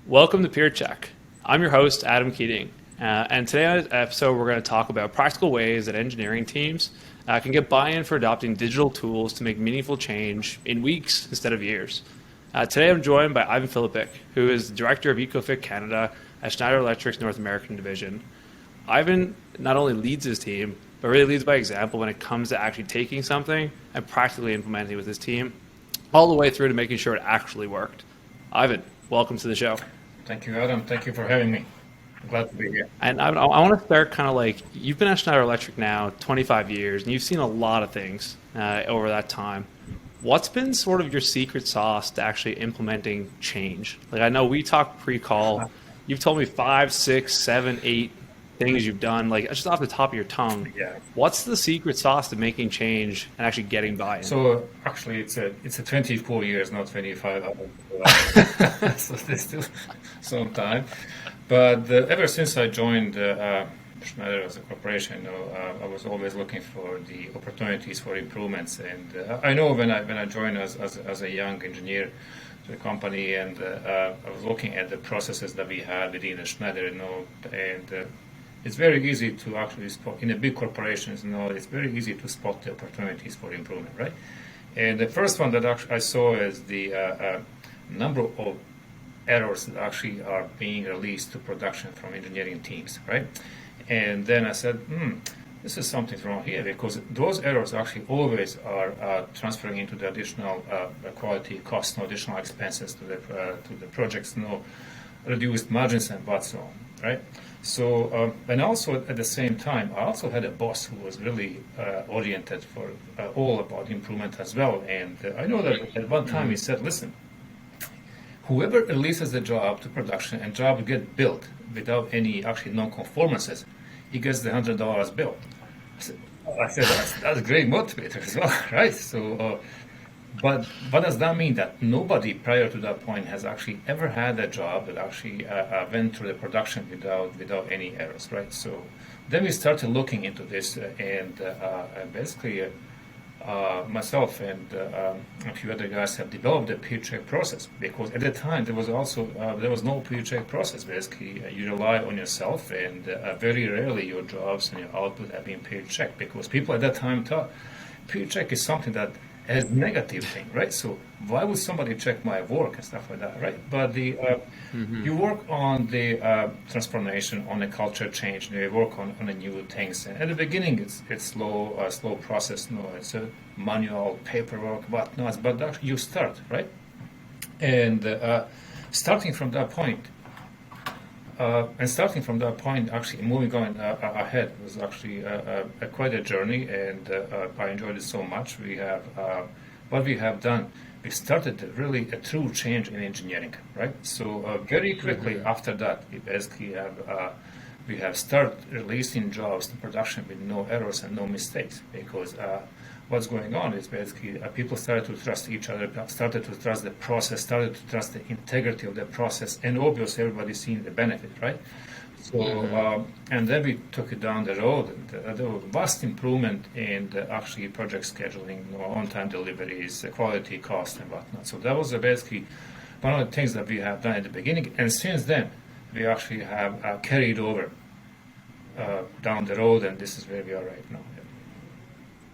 Welcome to Peer Check. I'm your host, Adam Keating. And today on this episode, we're going to talk about practical ways that engineering teams can get buy-in for adopting digital tools to make meaningful change in weeks instead of years. Today, I'm joined by Ivan Filipic, who is the Director of EcoFit Canada at Schneider Electric's North American division. Ivan not only leads his team, but really leads by example when it comes to actually taking something and practically implementing it with his team, all the way through to making sure it actually worked. Ivan, welcome to the show. Thank you, Adam. Thank you for having me. I'm glad to be here. And I want to start kind of like, you've been at Schneider Electric now 25 years, and you've seen a lot of things over that time. What's been sort of your secret sauce to actually implementing change? Like, I know we talked pre-call. You've told me 5, 6, 7, 8 things you've done, like just off the top of your tongue. Yeah. What's the secret sauce to making change and actually getting buy-in? So actually, it's a 24 years, not 25. So there's still some time. But ever since I joined Schneider as a corporation, I was always looking for the opportunities for improvements. And I know when I joined as a young engineer to the company, and I was looking at the processes that we had within the Schneider, and it's very easy to actually spot in a big corporations. It's very easy to spot the opportunities for improvement, right? And the first one that actually I saw is the number of errors that actually are being released to production from engineering teams, right? And then I said, this is something wrong here, because those errors actually always are transferring into the additional quality costs, no additional expenses to the projects, no reduced margins and what so on, right? So, and also at the same time, I also had a boss who was really oriented for all about improvement as well. And I know that at one time he said, listen, whoever releases the job to production and job get built without any actually non-conformances, he gets the $100 bill. I said that's a great motivator as well, right? So, but what does that mean? That nobody prior to that point has actually ever had a job that actually went through the production without any errors, right? So then we started looking into this, and basically myself and a few other guys have developed a peer check process, because at the time there was no peer check process. Basically, you rely on yourself, and very rarely your jobs and your output have been peer checked, because people at that time thought peer check is something that as negative thing, right? So why would somebody check my work and stuff like that, right? But you work on the transformation, on the culture change, you work on the new things. And at the beginning, it's slow process. No, it's a manual paperwork, whatnot. But actually, you start, right? And starting from that point. Actually moving on ahead was actually quite a journey, and I enjoyed it so much. We have what we have done. We started really a true change in engineering, right? So very quickly after that, we have started releasing jobs to production with no errors and no mistakes, because what's going on is basically people started to trust each other, started to trust the process, started to trust the integrity of the process, and obviously everybody's seeing the benefit, right? So, and then we took it down the road, and there was vast improvement in actually project scheduling, on-time deliveries, quality, cost, and whatnot. So that was basically one of the things that we have done at the beginning, and since then we actually have carried over down the road, and this is where we are right now.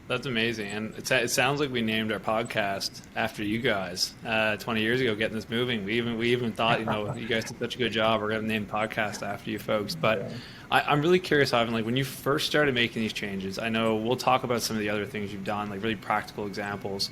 That's amazing. And it sounds like we named our podcast after you guys 20 years ago, getting this moving. We even thought, you guys did such a good job, we're going to name the podcast after you folks. But I'm really curious, Ivan, like when you first started making these changes, I know we'll talk about some of the other things you've done, like really practical examples.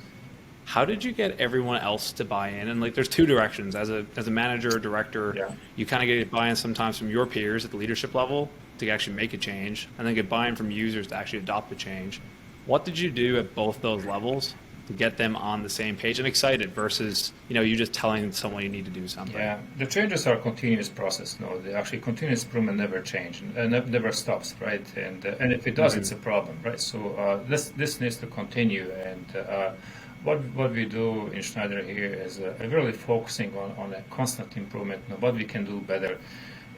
How did you get everyone else to buy in? And like, there's two directions. As a manager or director, you kind of get buy-in sometimes from your peers at the leadership level to actually make a change, and then get buy-in from users to actually adopt the change. What did you do at both those levels to get them on the same page and excited versus, you just telling someone you need to do something? Yeah, the changes are a continuous process. No, the actually continuous improvement never changes and never stops, right? And if it does, it's a problem, right? So this needs to continue. And what we do in Schneider here is really focusing on a constant improvement, what we can do better.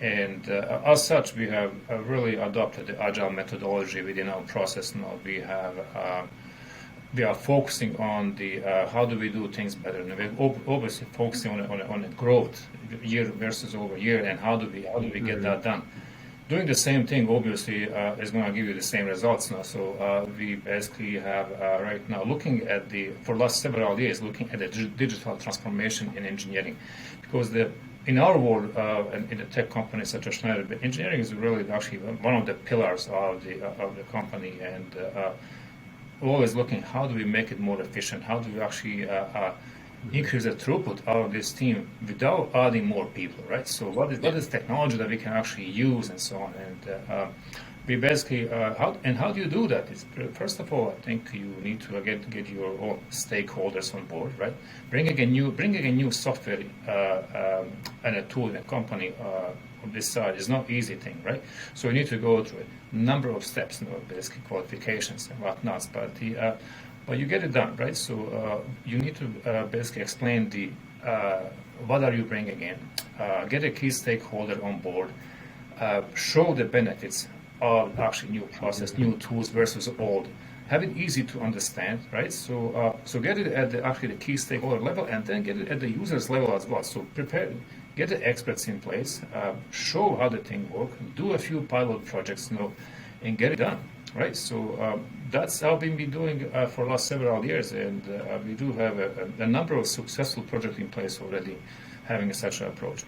And as such, we have really adopted the agile methodology within our process. Now we have we are focusing on the how do we do things better, and we're obviously focusing on a growth year versus over year, and how do we get that done. Doing the same thing obviously is going to give you the same results now. So we basically have right now looking at for the last several years looking at the digital transformation in engineering, because in our world and in the tech companies such as Schneider, engineering is really actually one of the pillars of the company, and always looking how do we make it more efficient, how do we actually increase the throughput out of this team without adding more people, right? So what is technology that we can actually use and so on, and we basically how do you do that? First of all, I think you need to get your own stakeholders on board, right? Bringing a new software and a tool in a company of this size is not easy thing, right? So you need to go through a number of steps, basically qualifications and whatnot, but you get it done, right? So you need to basically explain what are you bringing in, get a key stakeholder on board, show the benefits of actually new process, new tools versus old. Have it easy to understand, right? So get it at actually the key stakeholder level, and then get it at the users level as well. So get the experts in place, show how the thing works, do a few pilot projects, and get it done, right? So that's how we've been doing for the last several years, and we do have a number of successful projects in place already, having such an approach.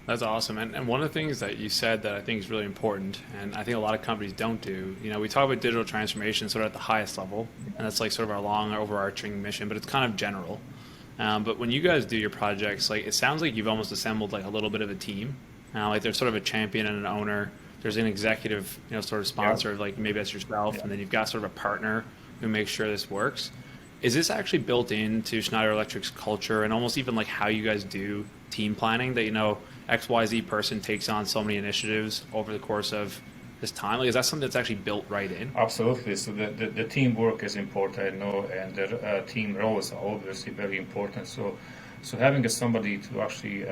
That's awesome. And one of the things that you said that I think is really important, and I think a lot of companies don't do, we talk about digital transformation sort of at the highest level, and that's like sort of our long overarching mission, but it's kind of general. But when you guys do your projects, like it sounds like you've almost assembled like a little bit of a team. Like there's sort of a champion and an owner. There's an executive, sort of sponsor, like maybe that's yourself, and then you've got sort of a partner who makes sure this works. Is this actually built into Schneider Electric's culture and almost even like how you guys do team planning, that XYZ person takes on so many initiatives over the course of this time? Like, is that something that's actually built right in? Absolutely. So the teamwork is important, and the team roles are obviously very important. So having somebody to actually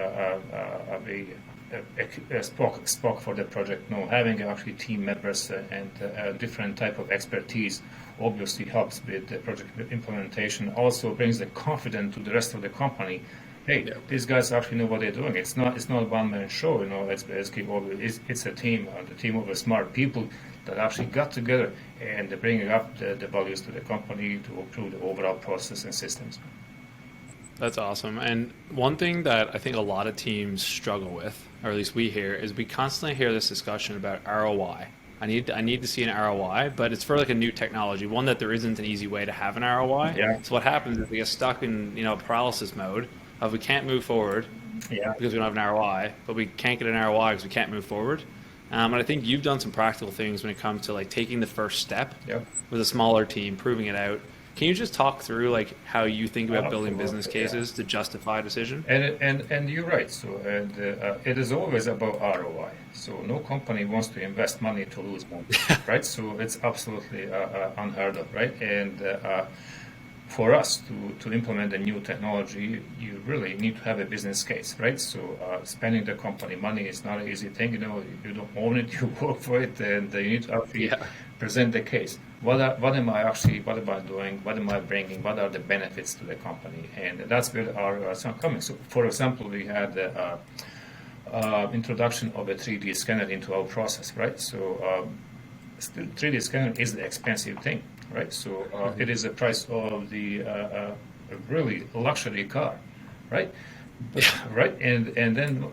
spoke for the project, having actually team members and different type of expertise obviously helps with the project implementation. Also brings the confidence to the rest of the company. Hey, these guys actually know what they're doing. It's not a one-man show. It's basically it's a team, the team of smart people that actually got together and they're bringing up the values to the company to improve the overall process and systems. That's awesome. And one thing that I think a lot of teams struggle with, or at least we hear, is we constantly hear this discussion about ROI. I need to see an ROI, but it's for like a new technology, one that there isn't an easy way to have an ROI. Yeah. So what happens is we get stuck in paralysis mode of we can't move forward because we don't have an ROI, but we can't get an ROI because we can't move forward. And I think you've done some practical things when it comes to like taking the first step with a smaller team, proving it out. Can you just talk through like how you think about building business cases to justify a decision? And you're right. So it is always about ROI. So no company wants to invest money to lose money, right? So it's absolutely unheard of, right? And for us to implement a new technology, you really need to have a business case, right? So spending the company money is not an easy thing. You don't own it, you work for it, and you need to actually present the case. What am I doing? What am I bringing? What are the benefits to the company? And that's where our coming. So, for example, we had the introduction of a 3D scanner into our process, right? So, 3D scanner is the expensive thing, right? So, it is the price of the really luxury car, right? Right, and then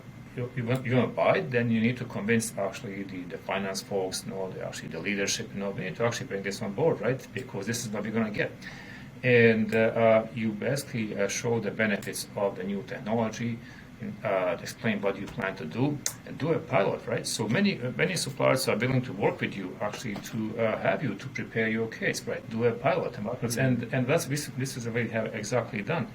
you want to buy it, then you need to convince actually the finance folks, the leadership, we need to actually bring this on board, right? Because this is what we're going to get. And you basically show the benefits of the new technology, explain what you plan to do, and do a pilot, right? So many suppliers are willing to work with you actually to have you to prepare your case, right? Do a pilot, and that's this is what we have exactly done.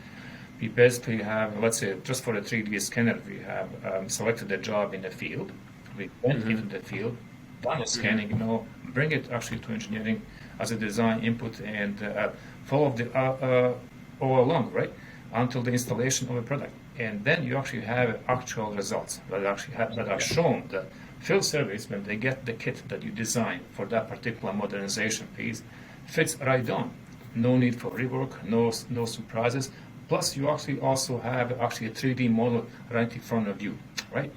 We basically have, let's say, just for the 3D scanner, we have selected a job in the field. We went into the field, done the scanning, bring it actually to engineering as a design input, and follow all along, right, until the installation of a product. And then you actually have actual results that are shown. The field service, when they get the kit that you design for that particular modernization piece, fits right on. No need for rework, no surprises. Plus, you actually also have actually a 3D model right in front of you, right?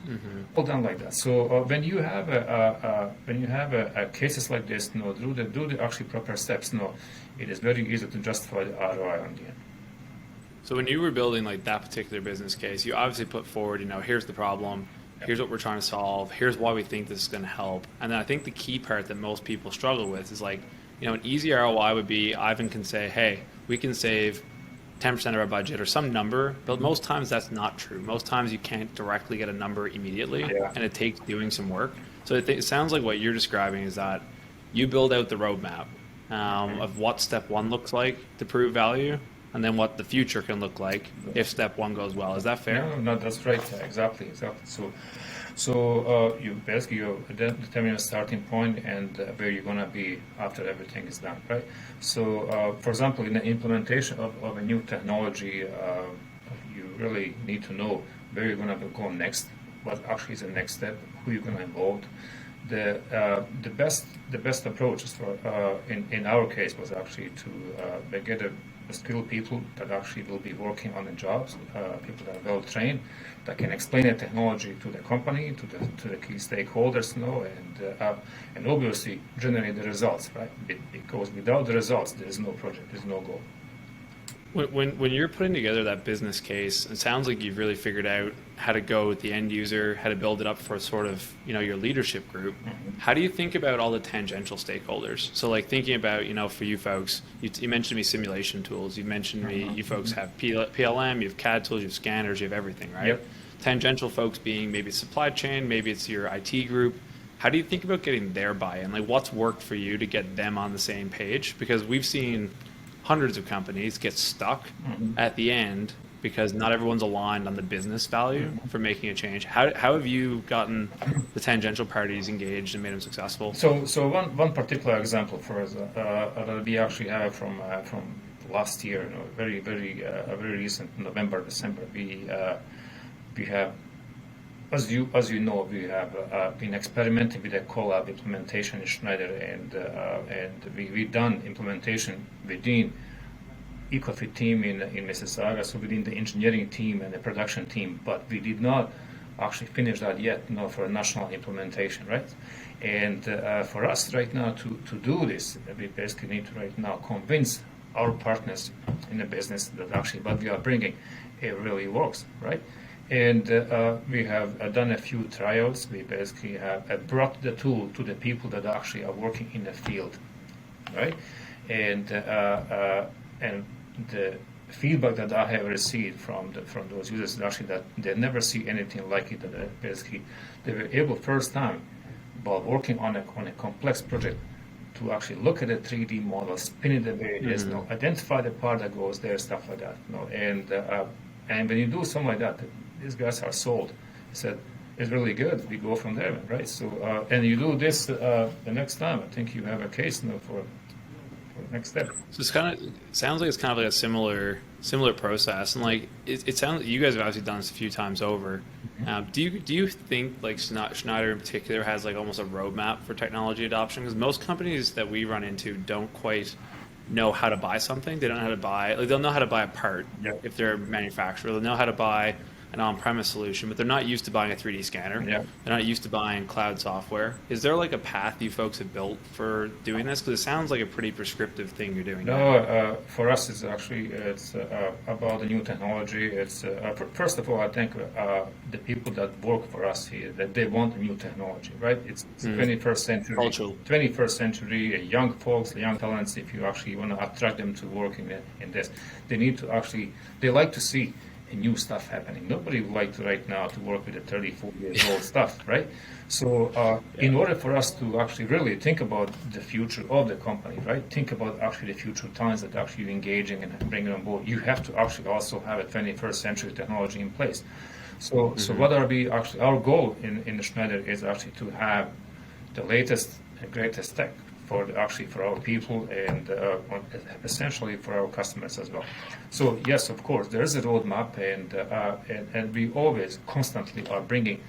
All done like that. So when you have a cases like this, do the actually proper steps. It is very easy to justify the ROI on the end. So when you were building like that particular business case, you obviously put forward, here's the problem, here's what we're trying to solve, here's why we think this is going to help. And then I think the key part that most people struggle with is like, an easy ROI would be Ivan can say, hey, we can save 10% of our budget or some number, but most times that's not true. Most times you can't directly get a number immediately, and it takes doing some work. So it sounds like what you're describing is that you build out the roadmap of what step one looks like to prove value, and then what the future can look like if step one goes well. Is that fair? No, that's right. Exactly. So you basically determine a starting point and where you're gonna be after everything is done, right? So, for example, in the implementation of a new technology, you really need to know where you're gonna go next, what actually is the next step, who you're gonna involve. The best approach is in our case was actually to get a skilled people that actually will be working on the jobs, people that are well trained, that can explain the technology to the company, to the key stakeholders, and obviously generate the results, right? Because without the results, there is no project, there is no goal. When you're putting together that business case, it sounds like you've really figured out how to go with the end user, how to build it up for sort of, your leadership group. How do you think about all the tangential stakeholders? So like thinking about, for you folks, you mentioned to me simulation tools, you mentioned to me, you folks have PLM, you have CAD tools, you have scanners, you have everything, right? Yep. Tangential folks being maybe supply chain, maybe it's your IT group. How do you think about getting their buy-in? Like what's worked for you to get them on the same page? Because we've seen hundreds of companies get stuck at the end because not everyone's aligned on the business value for making a change. How have you gotten the tangential parties engaged and made them successful? So one particular example for us that we actually have from last year, very recent November, December. We have, as you know, we have been experimenting with a collab implementation in Schneider, and we've done implementation within EcoFit team in Mississauga, so within the engineering team and the production team, but we did not actually finish that yet, for a national implementation, right? And for us right now to do this, we basically need to right now convince our partners in the business that actually what we are bringing, it really works, right? And we have done a few trials. We basically have brought the tool to the people that actually are working in the field, right? And the feedback that I have received from those users is actually that they never see anything like it. That basically they were able first time while working on a complex project to actually look at a 3D model, spin it the way it is, identify the part that goes there, stuff like that. And when you do something like that, these guys are sold. I said, it's really good. We go from there, right? So, and you do this the next time. I think you have a case for the next step. So sounds like it's kind of like a similar process, and like it sounds like you guys have obviously done this a few times over. Do you think like Schneider in particular has like almost a roadmap for technology adoption? Because most companies that we run into don't quite know how to buy something. They don't know how to buy. Like they'll know how to buy a part if they're a manufacturer. They'll know how to buy an on-premise solution, but they're not used to buying a 3D scanner. They're not used to buying cloud software. Is there like a path you folks have built for doing this? Because it sounds like a pretty prescriptive thing you're doing. No, for us it's about the new technology. It's first of all, I think the people that work for us here, that they want a new technology, right? It's 21st century. Cultural. 21st century, young folks, young talents. If you actually want to attract them to work in this, they need to actually. They like to see new stuff happening. Nobody would like to right now to work with the 34 years old stuff, right? So in order for us to actually really think about the future of the company, right? Think about actually the future talents that actually you're engaging and bringing on board. You have to actually also have a 21st century technology in place. So what are we actually, our goal in the Schneider is actually to have the latest and greatest tech for our people and essentially for our customers as well. So yes, of course, there is a roadmap, and we always constantly are bringing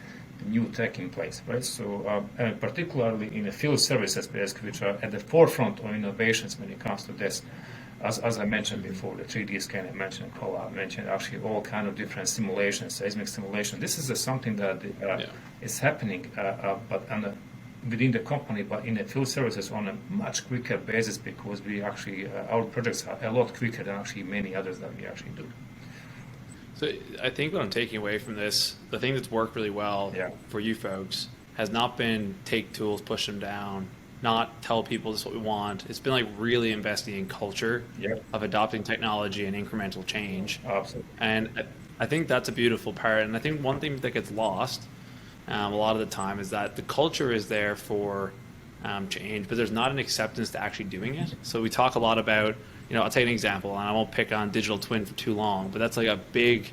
new tech in place, right? So and particularly in the field services, basically, which are at the forefront of innovations when it comes to this. As I mentioned before, the 3D scan, I mentioned Collab, I mentioned actually all kind of different simulations, seismic simulation. This is something that is happening, but within the company, but in the field services on a much quicker basis, because we actually our projects are a lot quicker than actually many others that we actually do. So I think what I'm taking away from this, the thing that's worked really well for you folks has not been take tools, push them down, not tell people this is what we want. It's been like really investing in culture of adopting technology and incremental change. Absolutely. And I think that's a beautiful part. And I think one thing that gets lost a lot of the time is that the culture is there for change, but there's not an acceptance to actually doing it. So we talk a lot about, I'll take an example, and I won't pick on digital twin for too long, but that's like a big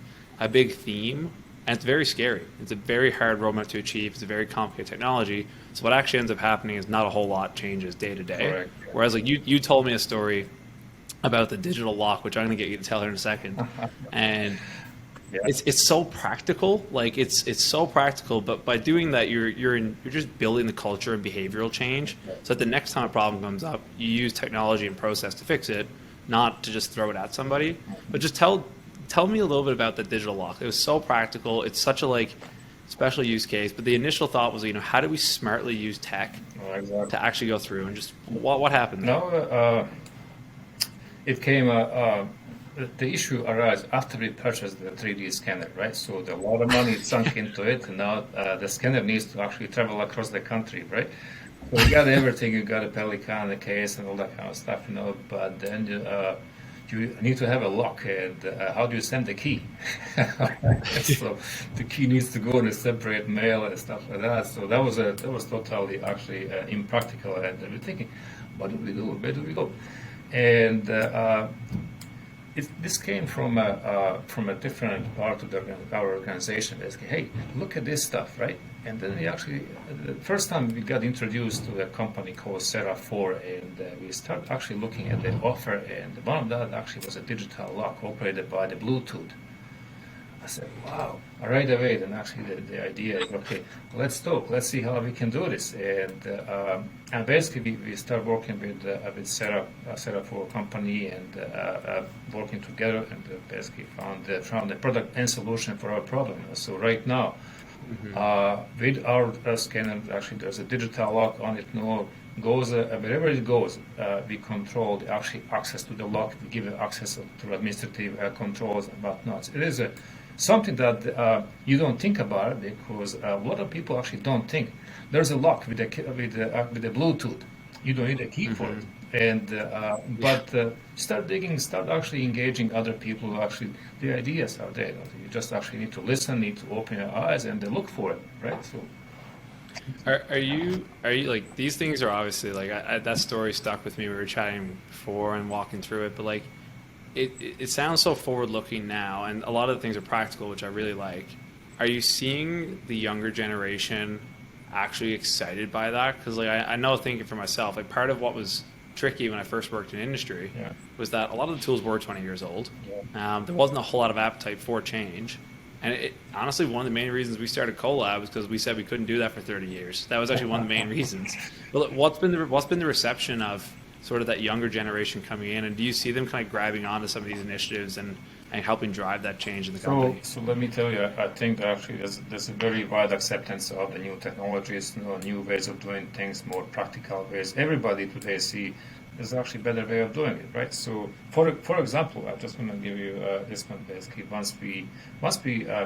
theme, and it's very scary. It's a very hard roadmap to achieve. It's a very complicated technology. So what actually ends up happening is not a whole lot changes day to day. Correct. Whereas like you told me a story about the digital lock, which I'm going to get you to tell her in a second, and it's so practical. Like it's so practical, but by doing that, you're just building the culture and behavioral change. So that the next time a problem comes up, you use technology and process to fix it, not to just throw it at somebody. But just tell me a little bit about the digital lock. It was so practical. It's such a special use case. But the initial thought was, how do we smartly use tech to actually go through and just what happened there? No, it came. The issue arose after we purchased the 3D scanner, right? So a lot of money sunk into it, and now the scanner needs to actually travel across the country, right? So you got everything. You got a Pelican, a case, and all that kind of stuff, But then you need to have a lock, and how do you send the key? So the key needs to go in a separate mail and stuff like that. So that was totally actually impractical, and we're thinking, what do we do? Where do we go? And this came from a different part of our organization. Basically, hey, look at this stuff, right? And then we actually, the first time we got introduced to a company called Sera4, and we started actually looking at the offer, and one of that actually was a digital lock operated by the Bluetooth. I said, wow. Right away, then actually the idea is, okay, let's talk. Let's see how we can do this. And basically, we start working with Sera4 company and working together, and basically found the product and solution for our problem. So right now, with our scanner, actually there's a digital lock on it. Goes wherever it goes, we control the actually access to the lock. We give it access to administrative controls and whatnot. It is something that you don't think about, because a lot of people actually don't think there's a lock with the Bluetooth. You don't need a key for it. And but start digging, start actually engaging other people who actually the ideas are there. You just actually need to listen, need to open your eyes and look for it, right? So. Are you like, these things are obviously like that story stuck with me. We were chatting before and walking through it, but like it sounds so forward looking now, and a lot of the things are practical, which I really like. Are you seeing the younger generation actually excited by that? Because like I know, thinking for myself, like part of what was tricky when I first worked in industry was that a lot of the tools were 20 years old. There wasn't a whole lot of appetite for change. And honestly, one of the main reasons we started Collab was because we said we couldn't do that for 30 years. That was actually one of the main reasons. But what's been the reception of sort of that younger generation coming in, and do you see them kind of grabbing onto some of these initiatives and helping drive that change in the company? So let me tell you, I think that actually there's a very wide acceptance of the new technologies, new ways of doing things, more practical ways. Everybody today see there's actually a better way of doing it, right? So, for example, I just want to give you this one. Basically, once we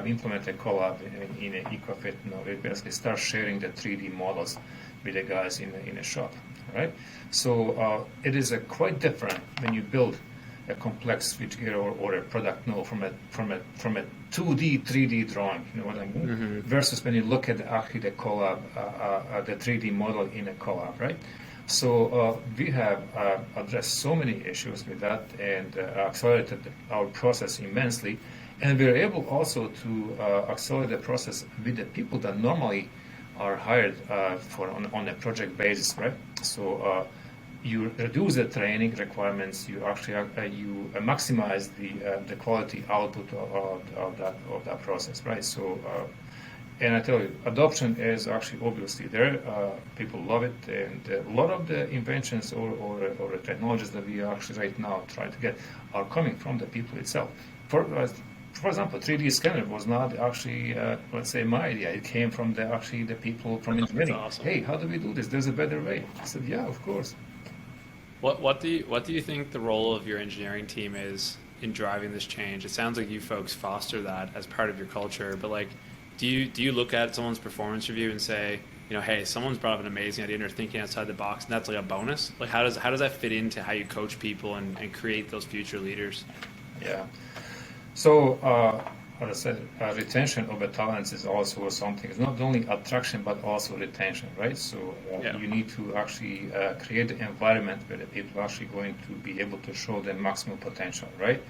implemented Collab in EcoFit, we basically start sharing the 3D models with the guys in a shop, right? So it is quite different when you build a complex switchgear or a product from a 2D, 3D drawing, you know what I mean? Versus when you look at actually the Collab, the 3D model in a Collab, right? So we have addressed so many issues with that and accelerated our process immensely. And we're able also to accelerate the process with the people that normally are hired on a project basis, right? So you reduce the training requirements. You actually you maximize the quality output of that process, right? So And I tell you, adoption is actually obviously there. People love it, and a lot of the inventions or technologies that we actually right now try to get are coming from the people itself. For example, 3D scanner was not actually, let's say, my idea. It came from the people from engineering. awesome. Hey, how do we do this? There's a better way. I said, yeah, of course. What do you think the role of your engineering team is in driving this change? It sounds like you folks foster that as part of your culture, but like, do you look at someone's performance review and say, hey, someone's brought up an amazing idea and they're thinking outside the box, and that's like a bonus? Like, how does that fit into how you coach people and create those future leaders? Yeah. So, as I said, retention of the talents is also something. It's not only attraction, but also retention, right? So you need to actually create an environment where the people are actually going to be able to show their maximum potential, right?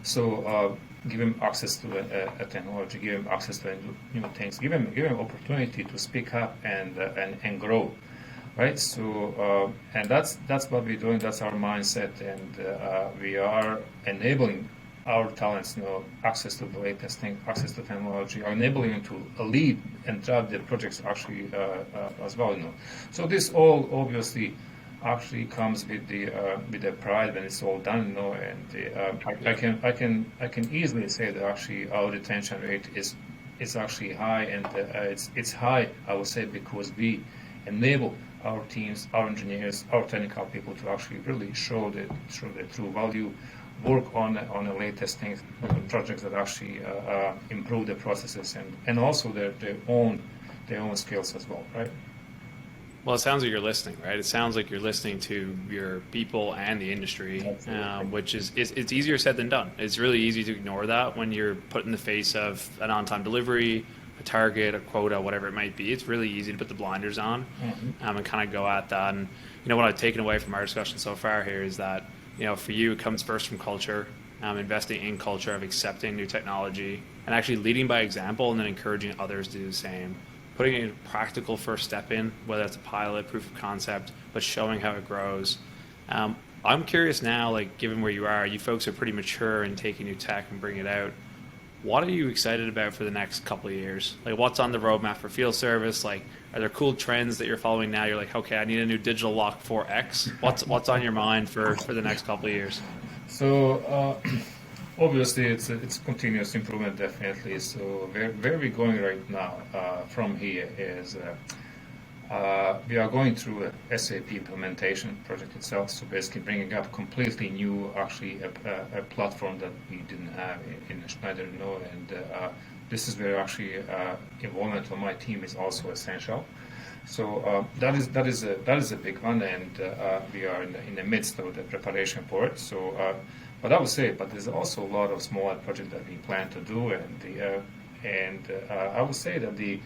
So give them access to a technology, give them access to new things, give them opportunity to speak up and grow, right? So and that's what we're doing. That's our mindset, and we are enabling our talents, access to the latest thing, access to technology, are enabling them to lead and drive their projects actually as well. So this all obviously actually comes with the pride when it's all done. And I can easily say that actually our retention rate is actually high, and it's high, I would say, because we enable our teams, our engineers, our technical people to actually really show the true value, work on the latest things, projects that actually improve the processes and also their own skills as well, right? Well, it sounds like you're listening, right? It sounds like you're listening to your people and the industry, which is it's easier said than done. It's really easy to ignore that when you're put in the face of an on-time delivery, a target, a quota, whatever it might be. It's really easy to put the blinders on and kind of go at that. And what I've taken away from our discussion so far here is that for you, it comes first from culture, investing in culture of accepting new technology and actually leading by example, and then encouraging others to do the same. Putting a practical first step in, whether it's a pilot, proof of concept, but showing how it grows. I'm curious now, like, given where you folks are pretty mature in taking new tech and bringing it out. What are you excited about for the next couple of years? Like, what's on the roadmap for field service? Like, are there cool trends that you're following now? You're like, okay, I need a new digital lock for X. What's on your mind for the next couple of years? So obviously it's continuous improvement, definitely. So where we're going right now from here is we are going through a SAP implementation project itself. So basically bringing up completely new, actually a platform that we didn't have in Schneider, and this is where actually involvement of my team is also essential. So that is a big one, and we are in the midst of the preparation for it. So, but I would say, there's also a lot of smaller projects that we plan to do, and I would say that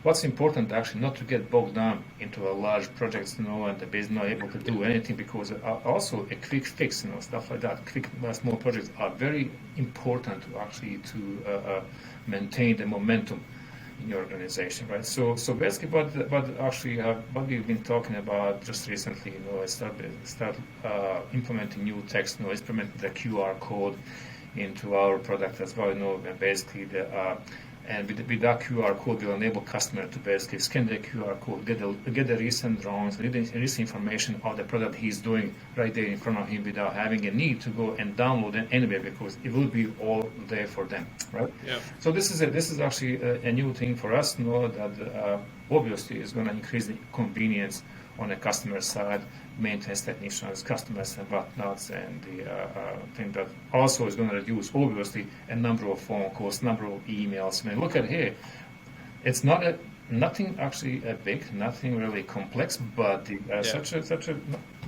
what's important actually not to get bogged down into a large projects, and the business not able to do anything, because also a quick fix, stuff like that. Quick small projects are very important to actually maintain the momentum in your organization, right? So basically, what we've been talking about just recently, start implementing new text, implement the QR code into our product as well, and basically and with that QR code, will enable customer to basically scan the QR code, get the recent drawings, recent information of the product he's doing right there in front of him without having a need to go and download it anywhere, because it will be all there for them, right? Yeah. So this is actually a new thing for us, that obviously is going to increase the convenience on the customer side, maintenance technicians, customers and whatnots, and the thing that also is going to reduce, obviously, a number of phone calls, number of emails. I mean, look at here. It's nothing actually big, nothing really complex, but such a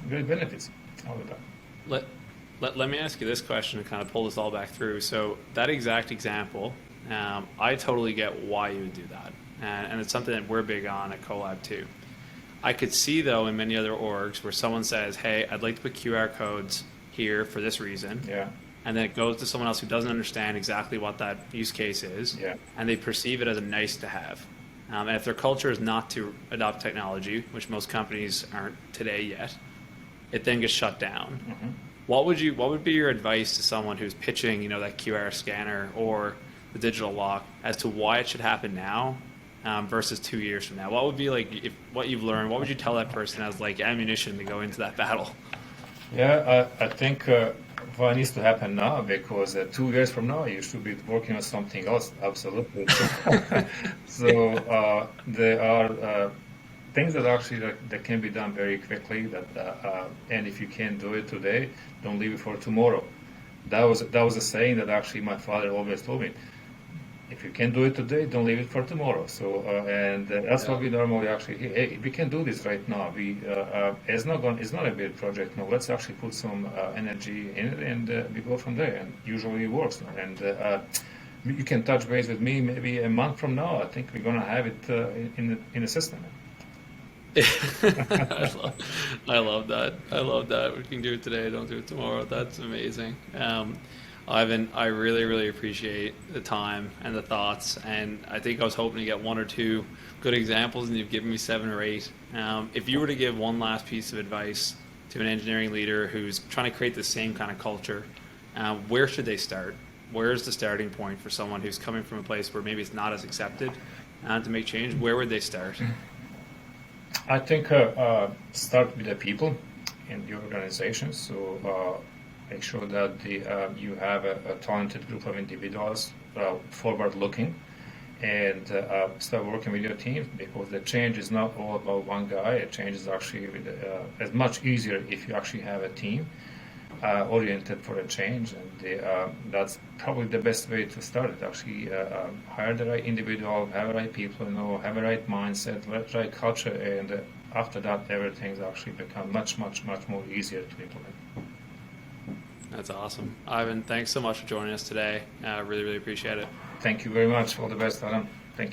great benefits out of that. Let me ask you this question to kind of pull this all back through. So that exact example, I totally get why you would do that, and it's something that we're big on at CoLab too. I could see, though, in many other orgs where someone says, hey, I'd like to put QR codes here for this reason. Yeah. And then it goes to someone else who doesn't understand exactly what that use case is. Yeah. And they perceive it as a nice to have. And if their culture is not to adopt technology, which most companies aren't today yet, it then gets shut down. Mm-hmm. What would be your advice to someone who's pitching, that QR scanner or the digital lock as to why it should happen now versus 2 years from now? What would be like if what you've learned? What would you tell that person as like ammunition to go into that battle? Yeah, I think what needs to happen now, because 2 years from now you should be working on something else. Absolutely. So there are things that actually that can be done very quickly. And if you can't do it today, don't leave it for tomorrow. That was a saying that actually my father always told me. If you can do it today, don't leave it for tomorrow. So, that's Yeah. what we normally actually hear. Hey, we can do this right now. It's not a big project. No, let's actually put some energy in it, and we go from there. And usually it works. And you can touch base with me maybe a month from now. I think we're gonna have it in the system. I love that. I love that. We can do it today, don't do it tomorrow. That's amazing. Ivan, I really, really appreciate the time and the thoughts. And I think I was hoping to get one or two good examples, and you've given me 7 or 8. If you were to give one last piece of advice to an engineering leader who's trying to create the same kind of culture, where should they start? Where's the starting point for someone who's coming from a place where maybe it's not as accepted to make change? Where would they start? I think start with the people in the organization. So make sure that you have a talented group of individuals forward-looking, and start working with your team, because the change is not all about one guy. A change is actually as much easier if you actually have a team oriented for a change, and that's probably the best way to start it. Actually, hire the right individual, have the right people, have the right mindset, right culture, and after that, everything's actually become much, much, much more easier to implement. That's awesome. Ivan, thanks so much for joining us today. Really, really appreciate it. Thank you very much. All the best, Adam. Thank you.